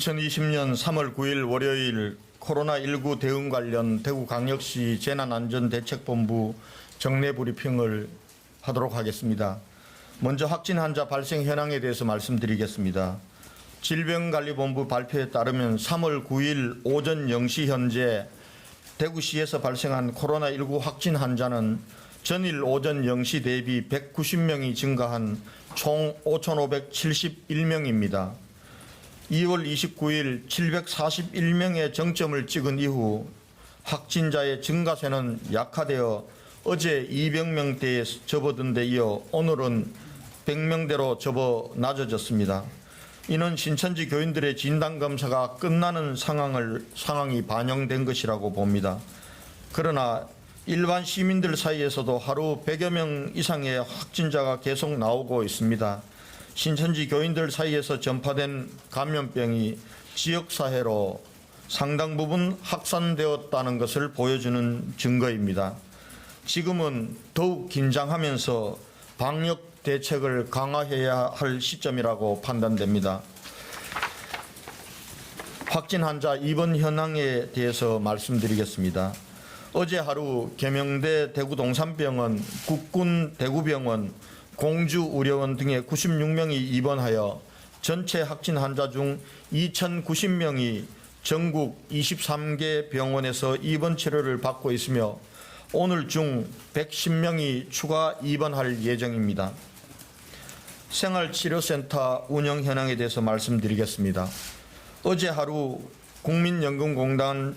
2020년 3월 9일 월요일 코로나19 대응 관련 대구광역시 재난안전대책본부 정례 브리핑을 하도록 하겠습니다. 먼저 확진 환자 발생 현황에 대해서 말씀드리겠습니다. 질병관리본부 발표에 따르면 3월 9일 오전 0시 현재 대구시에서 발생한 코로나19 확진 환자는 전일 오전 0시 대비 190명이 증가한 총 5,571명입니다. 2월 29일 741명의 정점을 찍은 이후 확진자의 증가세는 약화되어 어제 200명대에 접어든 데 이어 오늘은 100명대로 접어 낮아졌습니다. 이는 신천지 교인들의 진단검사가 끝나는 상황이 반영된 것이라고 봅니다. 그러나 일반 시민들 사이에서도 하루 100여 명 이상의 확진자가 계속 나오고 있습니다. 신천지 교인들 사이에서 전파된 감염병이 지역사회로 상당 부분 확산되었다는 것을 보여주는 증거입니다. 지금은 더욱 긴장하면서 방역 대책을 강화해야 할 시점이라고 판단됩니다. 확진 환자 입원 현황에 대해서 말씀드리겠습니다. 어제 하루 계명대 대구동산병원, 국군 대구병원, 공주의료원 등의 96명이 입원하여 전체 확진 환자 중 2,090명이 전국 23개 병원에서 입원 치료를 받고 있으며 오늘 중 110명이 추가 입원할 예정입니다. 생활치료센터 운영 현황에 대해서 말씀드리겠습니다. 어제 하루 국민연금공단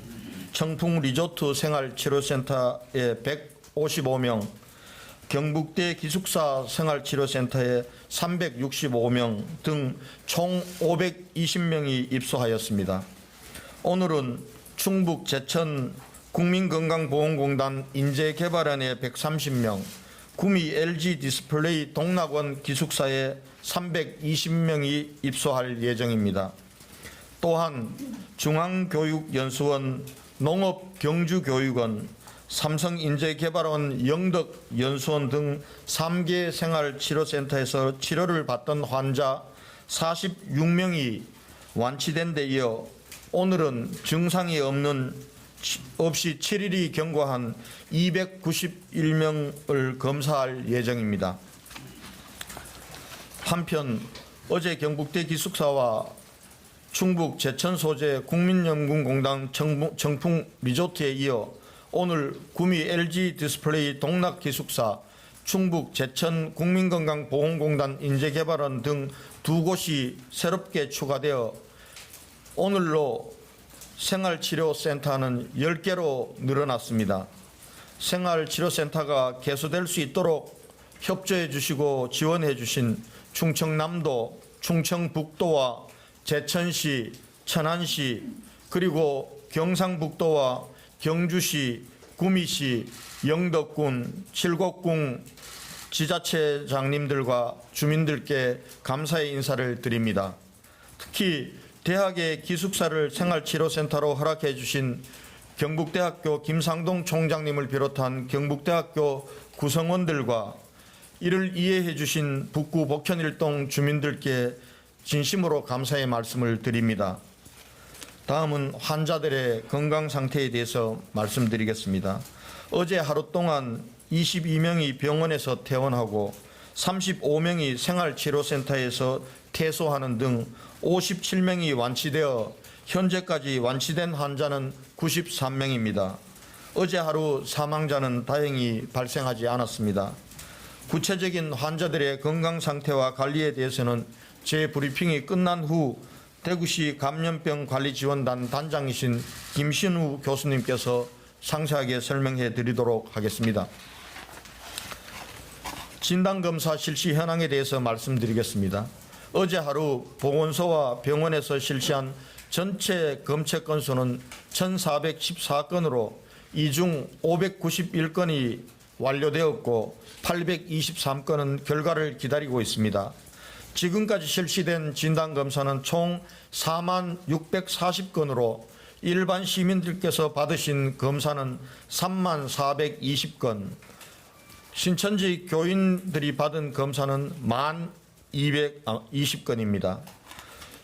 청풍리조트 생활치료센터에 155명, 경북대 기숙사 생활치료센터에 365명 등 총 520명이 입소하였습니다. 오늘은 충북 제천 국민건강보험공단 인재개발원에 130명, 구미 LG디스플레이 동락원 기숙사에 320명이 입소할 예정입니다. 또한 중앙교육연수원, 농업경주교육원, 삼성인재개발원 영덕연수원 등 3개 생활치료센터에서 치료를 받던 환자 46명이 완치된 데 이어 오늘은 증상이 없이 7일이 경과한 291명을 검사할 예정입니다. 한편 어제 경북대 기숙사와 충북 제천 소재 국민연금공단 청풍리조트에 이어 오늘 구미 LG디스플레이 동락기숙사, 충북 제천 국민건강보험공단 인재개발원 등 두 곳이 새롭게 추가되어 오늘로 생활치료센터는 10개로 늘어났습니다. 생활치료센터가 개소될 수 있도록 협조해 주시고 지원해 주신 충청남도, 충청북도와 제천시, 천안시, 그리고 경상북도와 경주시, 구미시, 영덕군, 칠곡군 지자체장님들과 주민들께 감사의 인사를 드립니다. 특히 대학의 기숙사를 생활치료센터로 허락해 주신 경북대학교 김상동 총장님을 비롯한 경북대학교 구성원들과 이를 이해해 주신 북구 복현일동 주민들께 진심으로 감사의 말씀을 드립니다. 다음은 환자들의 건강 상태에 대해서 말씀드리겠습니다. 어제 하루 동안 22명이 병원에서 퇴원하고 35명이 생활치료센터에서 퇴소하는 등 57명이 완치되어 현재까지 완치된 환자는 93명입니다. 어제 하루 사망자는 다행히 발생하지 않았습니다. 구체적인 환자들의 건강 상태와 관리에 대해서는 제 브리핑이 끝난 후 대구시 감염병관리지원단 단장이신 김신우 교수님께서 상세하게 설명해 드리도록 하겠습니다. 진단검사 실시 현황에 대해서 말씀드리겠습니다. 어제 하루 보건소와 병원에서 실시한 전체 검체 건수는 1,414건으로 이 중 591건이 완료되었고 823건은 결과를 기다리고 있습니다. 지금까지 실시된 진단검사는 총 46,640건으로 일반 시민들께서 받으신 검사는 34,420건, 신천지 교인들이 받은 검사는 1,220건입니다.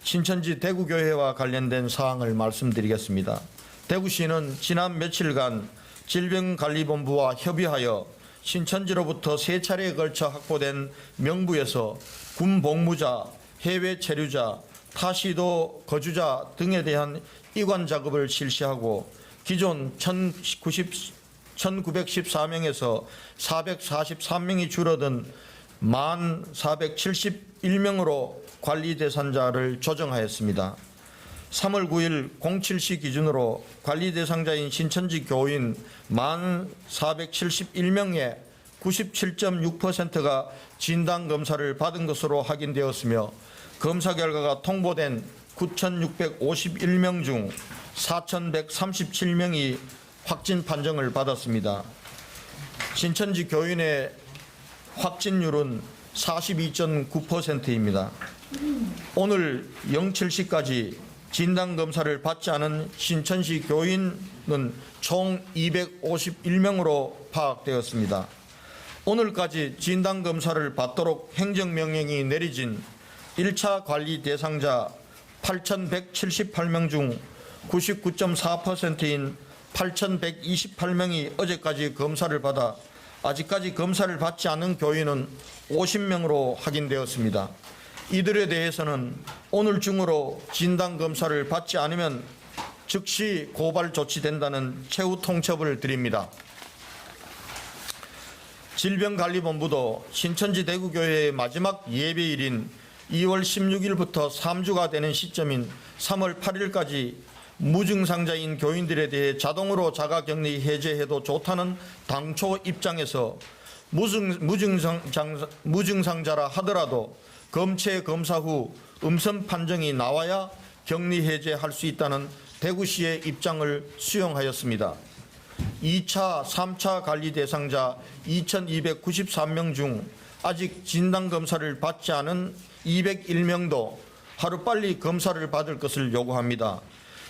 신천지 대구교회와 관련된 사항을 말씀드리겠습니다. 대구시는 지난 며칠간 질병관리본부와 협의하여 신천지로부터 3차례에 걸쳐 확보된 명부에서 군 복무자, 해외 체류자, 타시도 거주자 등에 대한 이관 작업을 실시하고 기존 1914명에서 443명이 줄어든 1471명으로 관리 대상자를 조정하였습니다. 3월 9일 07시 기준으로 관리 대상자인 신천지 교인 1471명의 97.6%가 진단검사를 받은 것으로 확인되었으며 검사 결과가 통보된 9,651명 중 4,137명이 확진 판정을 받았습니다. 신천지 교인의 확진율은 42.9%입니다. 오늘 07시까지 진단검사를 받지 않은 신천지 교인은 총 251명으로 파악되었습니다. 오늘까지 진단검사를 받도록 행정명령이 내려진 1차 관리 대상자 8,178명 중 99.4%인 8,128명이 어제까지 검사를 받아 아직까지 검사를 받지 않은 교인은 50명으로 확인되었습니다. 이들에 대해서는 오늘 중으로 진단검사를 받지 않으면 즉시 고발 조치된다는 최후 통첩을 드립니다. 질병관리본부도 신천지 대구교회의 마지막 예배일인 2월 16일부터 3주가 되는 시점인 3월 8일까지 무증상자인 교인들에 대해 자동으로 자가격리 해제해도 좋다는 당초 입장에서 무증상자라 하더라도 검체 검사 후 음성 판정이 나와야 격리 해제할 수 있다는 대구시의 입장을 수용하였습니다. 2차, 3차 관리 대상자 2,293명 중 아직 진단검사를 받지 않은 201명도 하루빨리 검사를 받을 것을 요구합니다.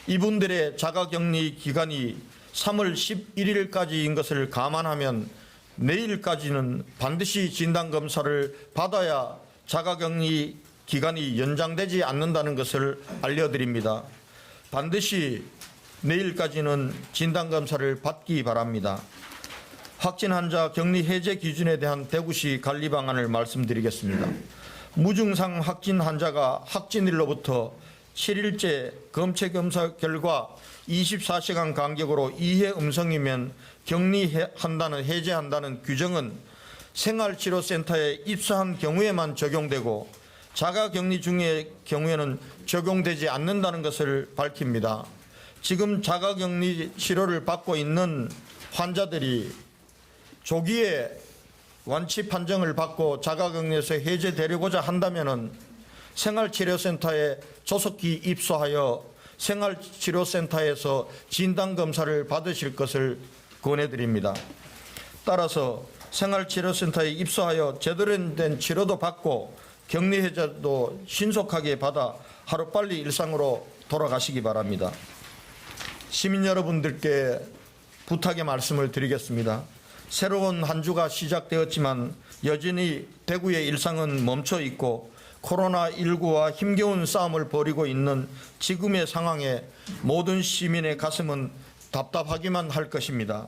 이분들의 자가격리 기간이 3월 11일까지인 것을 감안하면 내일까지는 반드시 진단검사를 받아야 자가격리 기간이 연장되지 않는다는 것을 알려드립니다. 반드시 내일까지는 진단검사를 받기 바랍니다. 확진 환자 격리 해제 기준에 대한 대구시 관리 방안을 말씀드리겠습니다. 무증상 확진 환자가 확진일로부터 7일째 검체 검사 결과 24시간 간격으로 이해 음성이면 격리한다는 해제한다는 규정은 생활치료센터에 입소한 경우에만 적용되고 자가격리 중의 경우에는 적용되지 않는다는 것을 밝힙니다. 지금 자가격리 치료를 받고 있는 환자들이 조기에 완치 판정을 받고 자가격리에서 해제되려고자 한다면 생활치료센터에 조속히 입소하여 생활치료센터에서 진단검사를 받으실 것을 권해드립니다. 따라서 생활치료센터에 입소하여 제대로 된 치료도 받고 격리 해제도 신속하게 받아 하루빨리 일상으로 돌아가시기 바랍니다. 시민 여러분들께 부탁의 말씀을 드리겠습니다. 새로운 한 주가 시작되었지만 여전히 대구의 일상은 멈춰 있고 코로나19와 힘겨운 싸움을 벌이고 있는 지금의 상황에 모든 시민의 가슴은 답답하기만 할 것입니다.